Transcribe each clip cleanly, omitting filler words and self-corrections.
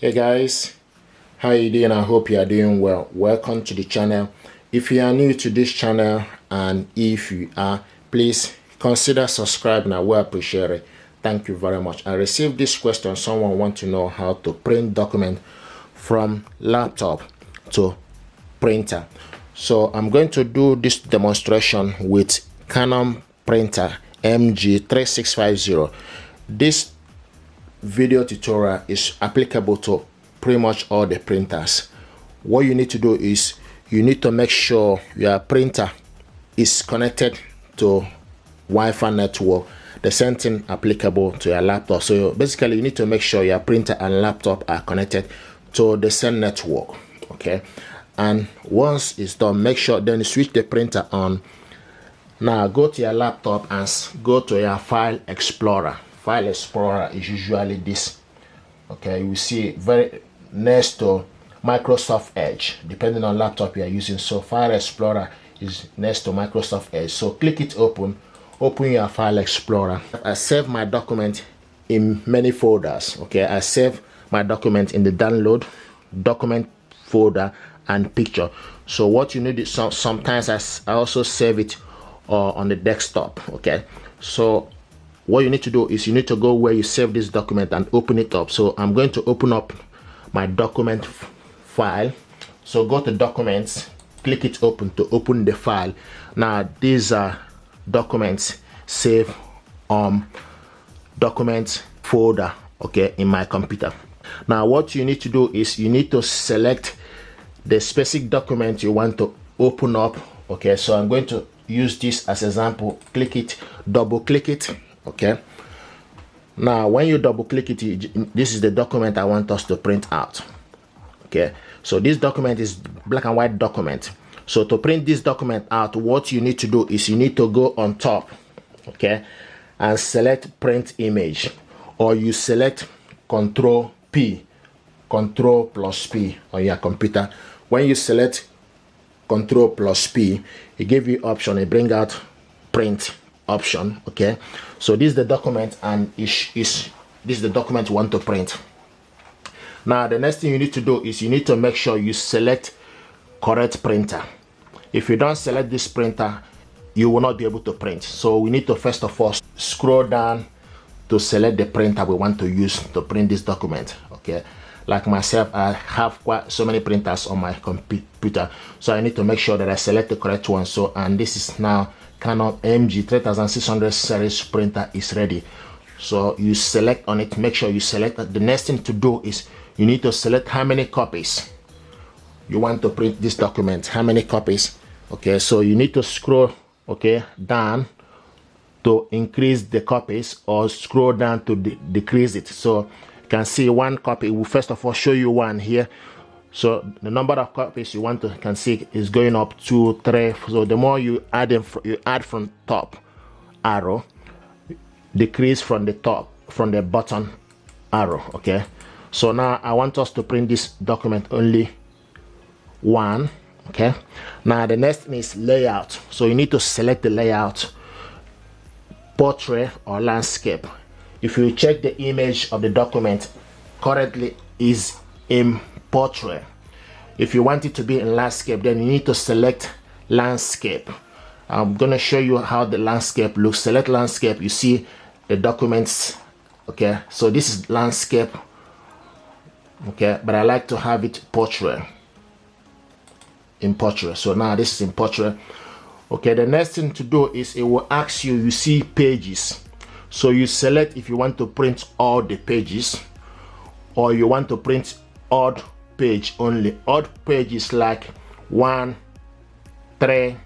Hey guys, how you doing? I hope you are doing well. Welcome to the channel. If you are new to this channel, and if you are, please consider subscribing. I will appreciate it. Thank you very much. I received this question. Someone wants to know how to print document from laptop to printer. So I'm going to do this demonstration with Canon printer MG3650. This video tutorial is applicable to pretty much all the printers. What you need to do is you need to make sure your printer is connected to Wi-Fi network. The same thing applicable to your laptop. So basically you need to make sure your printer and laptop are connected to the same network. Okay, and once it's done, make sure then you switch the printer on. Now go to your laptop and go to your file explorer. File explorer is usually this. Okay, you see very next to Microsoft Edge, depending on laptop you are using. So file explorer is next to Microsoft Edge. So click it, open your file explorer. I save my document in many folders. Okay, I save my document in the download, document folder, and picture. So what you need is sometimes I also save it on the desktop. Okay, so what you need to do is you need to go where you save this document and open it up. So I'm going to open up my document file. So go to documents, click it open to open the file. Now these are documents saved document folder, okay, in my computer. Now what you need to do is you need to select the specific document you want to open up. Okay, so I'm going to use this as example. Click it, double click it. Okay, now when you double click it, this is the document I want us to print out. Okay, so this document is black and white document. So to print this document out, what you need to do is you need to go on top, okay, and select print image, or you select Control P, Control plus P on your computer. When you select Control plus P, it gives you option, it bring out print option. Okay, so this is the document, and this is the document you want to print. Now the next thing you need to do is you need to make sure you select correct printer. If you don't select this printer, you will not be able to print. So we need to first of all scroll down to select the printer we want to use to print this document. Okay, like myself, I have quite so many printers on my computer, so I need to make sure that I select the correct one. So, and this is now Canon MG3600 series printer is ready. So you select on it, make sure you select. The next thing to do is you need to select how many copies you want to print this document, how many copies. Okay, so you need to scroll, okay, down to increase the copies, or scroll down to decrease it. So you can see one copy. It will first of all show you one here. So the number of copies you want to can see is going up 2, 3. So the more you add from top arrow, decrease from the top, from the bottom arrow. Okay, so now I want us to print this document only one. Okay, now the next thing is layout. So you need to select the layout, portrait or landscape. If you check the image of the document, currently is in portrait. If you want it to be in landscape, then you need to select landscape. I'm going to show you how the landscape looks. Select landscape, you see the documents. Okay, so this is landscape. Okay, but I like to have it portrait, in portrait. So now this is in portrait. Okay, the next thing to do is it will ask you see pages. So you select if you want to print all the pages, or you want to print odd page only. Odd pages like 1, 3,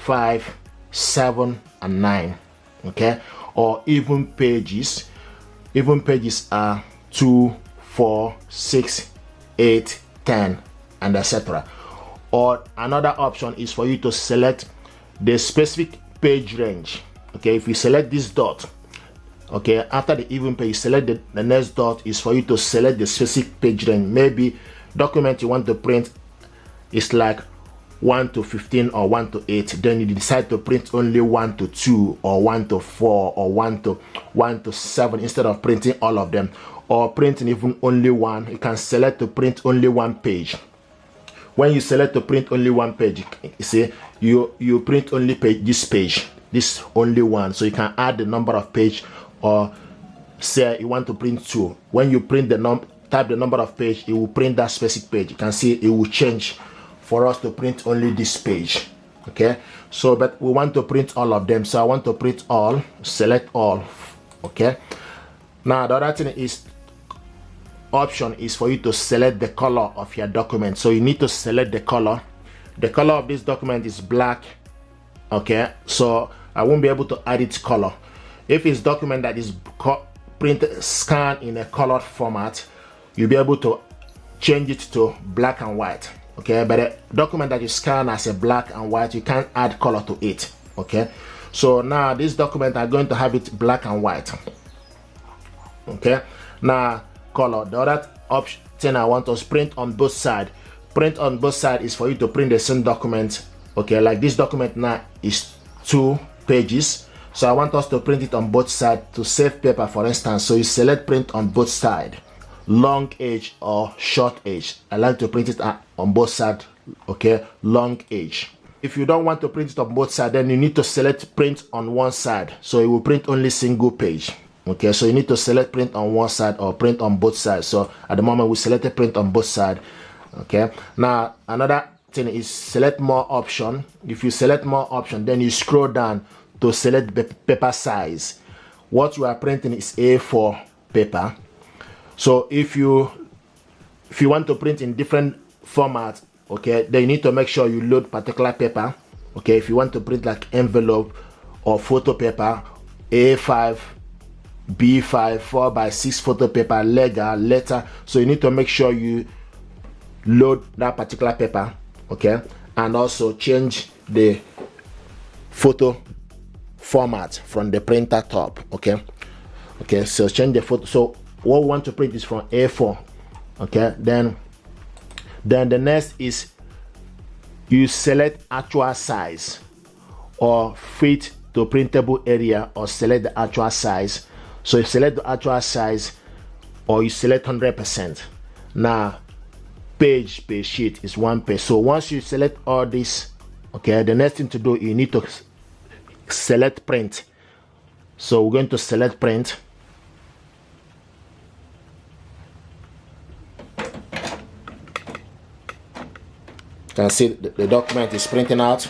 5, 7, and 9. Okay, or even pages. Even pages are 2, 4, 6, 8, 10, and etc. Or another option is for you to select the specific page range. Okay, if you select this dot, okay, after the even page, select the next dot is for you to select the specific page range. Maybe document you want to print is like 1 to 15 or 1 to 8, then you decide to print only 1 to 2 or 1 to 4 or 1 to 7 instead of printing all of them. or printing even only one, you can select to print only one page. When you select to print only one page, you see you print only page, this only one. So you can add the number of page, or say you want to print 2. When you print type the number of page, it will print that specific page. You can see it will change for us to print only this page. Okay, so but we want to print all of them, so I want to print all, select all. Okay, now the other thing is, option is for you to select the color of your document. So you need to select the color. The color of this document is black. Okay, so I won't be able to add its color. If it's document that is printed, scanned in a colored format, you'll be able to change it to black and white. Okay, but a document that you scan as a black and white, you can't add color to it. Okay, so now this document are going to have it black and white. Okay, now color. The other option thing I want us print on both sides. Print on both sides is for you to print the same document. Okay, like this document now is 2 pages, so I want us to print it on both sides to save paper, for instance. So you select print on both sides, long edge or short edge. I like to print it on both sides. Okay, long edge. If you don't want to print it on both sides, then you need to select print on one side, so it will print only single page. Okay, so you need to select print on one side or print on both sides. So at the moment we selected print on both sides. Okay, now another thing is select more option. If you select more option, then you scroll down to select the paper size. What you are printing is A4 paper. So if you want to print in different formats, okay, then you need to make sure you load particular paper. Okay, if you want to print like envelope or photo paper, A5, B5, 4x6 photo paper, letter. So you need to make sure you load that particular paper. Okay, and also change the photo format from the printer top. Okay, so change the photo. So what we want to print is from A4. Okay, then the next is you select actual size or fit to printable area, or select the actual size. So you select the actual size, or you select 100%. Now page per sheet is 1 page. So once you select all this, okay, the next thing to do, you need to select print. So we're going to select print. You can see the document is printing out.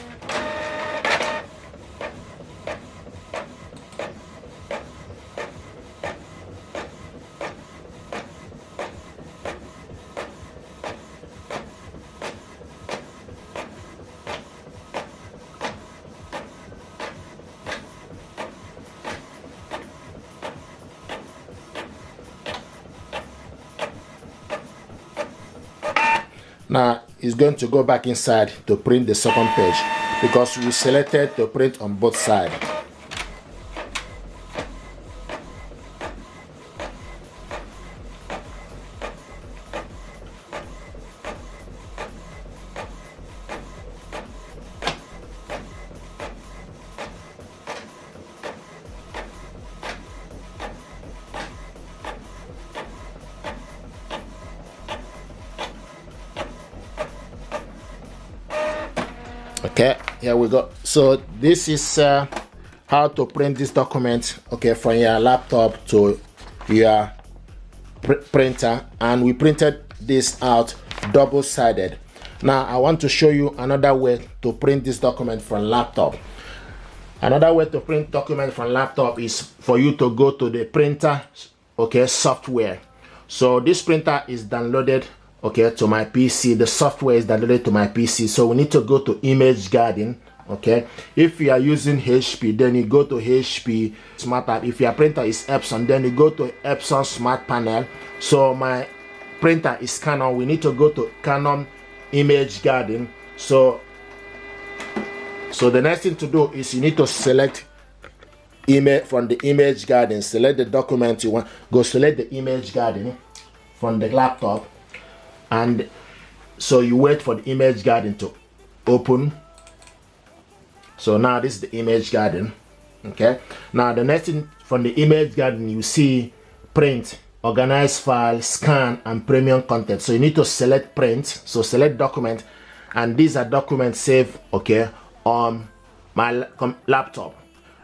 Now it's going to go back inside to print the second page, because we selected to print on both sides. Okay, here we go. So this is how to print this document, okay, from your laptop to your printer, and we printed this out double-sided. Now I want to show you another way to print this document from laptop. Another way to print document from laptop is for you to go to the printer, okay, software. So this printer is downloaded, okay, to my PC. The software is downloaded to my PC. So we need to go to Image Garden. Okay, if you are using HP, then you go to HP Smart App. If your printer is Epson, then you go to Epson Smart Panel. So my printer is Canon. We need to go to Canon Image Garden. So the next thing to do is you need to select image from the Image Garden. Select the document you want. Go select the Image Garden from the laptop, and so you wait for the Image Garden to open. So now this is the Image Garden. Okay, now the next thing from the Image Garden, you see print. organize file, scan, and premium content. So you need to select print. So select document, and these are documents saved, okay, on my laptop.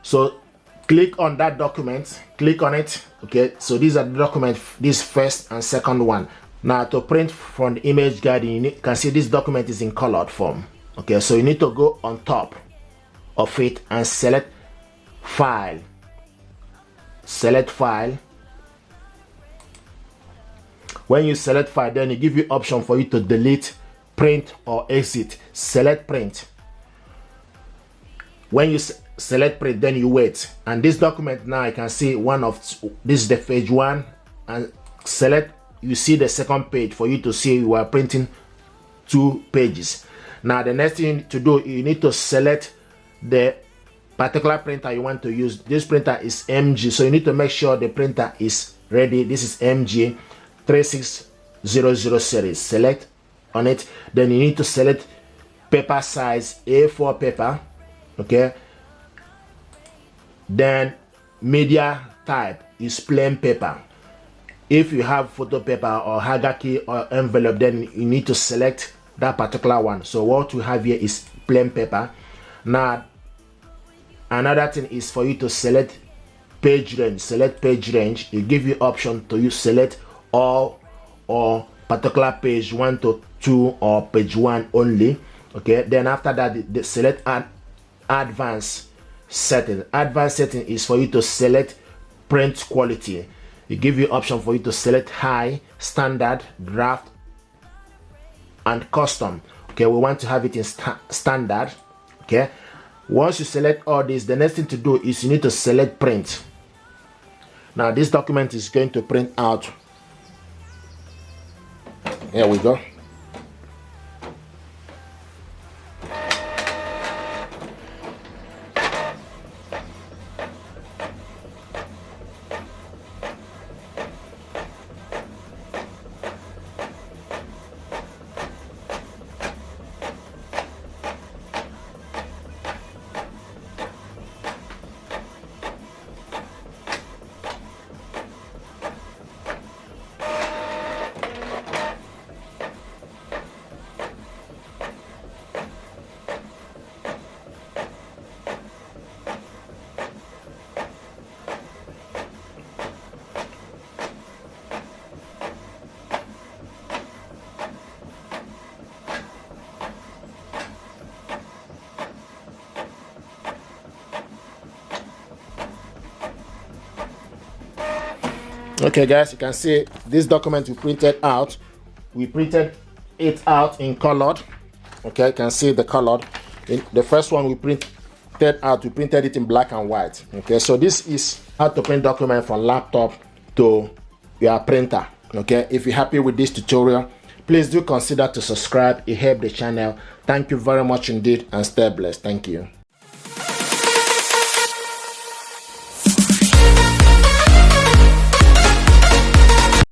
So click on that document, click on it, okay. So these are the documents, this first and second one. Now to print from the image guide, you can see this document is in colored form, okay. So you need to go on top of it and select file, select file. When you select file, then it give you option for you to delete, print, or exit. Select print. When you select print, then you wait, and this document now I can see this is the page 1, and select, you see the second page for you to see you are printing 2 pages. Now the next thing to do, you need to select the particular printer you want to use. This printer is MG, so you need to make sure the printer is ready. This is MG 3600 series. Select on it, then you need to select paper size A4 paper, okay. Then media type is plain paper. If you have photo paper or hagaki or envelope, then you need to select that particular one. So what we have here is plain paper. Now another thing is for you to select page range. Select page range. It give you option to use select all or particular page 1 to 2 or page 1 only, okay. Then after that, the select advanced setting. Advanced setting is for you to select print quality. It give you option for you to select high, standard, draft, and custom, okay. We want to have it in standard, okay. Once you select all this, the next thing to do is you need to select print. Now this document is going to print out. Here we go. Okay guys, you can see this document we printed out. We printed it out in colored, okay. You can see the colored. The first one we printed out, we printed it in black and white, okay. So this is how to print document from laptop to your printer, okay. If you're happy with this tutorial, please do consider to subscribe. It helps the channel. Thank you very much indeed, and stay blessed. Thank you.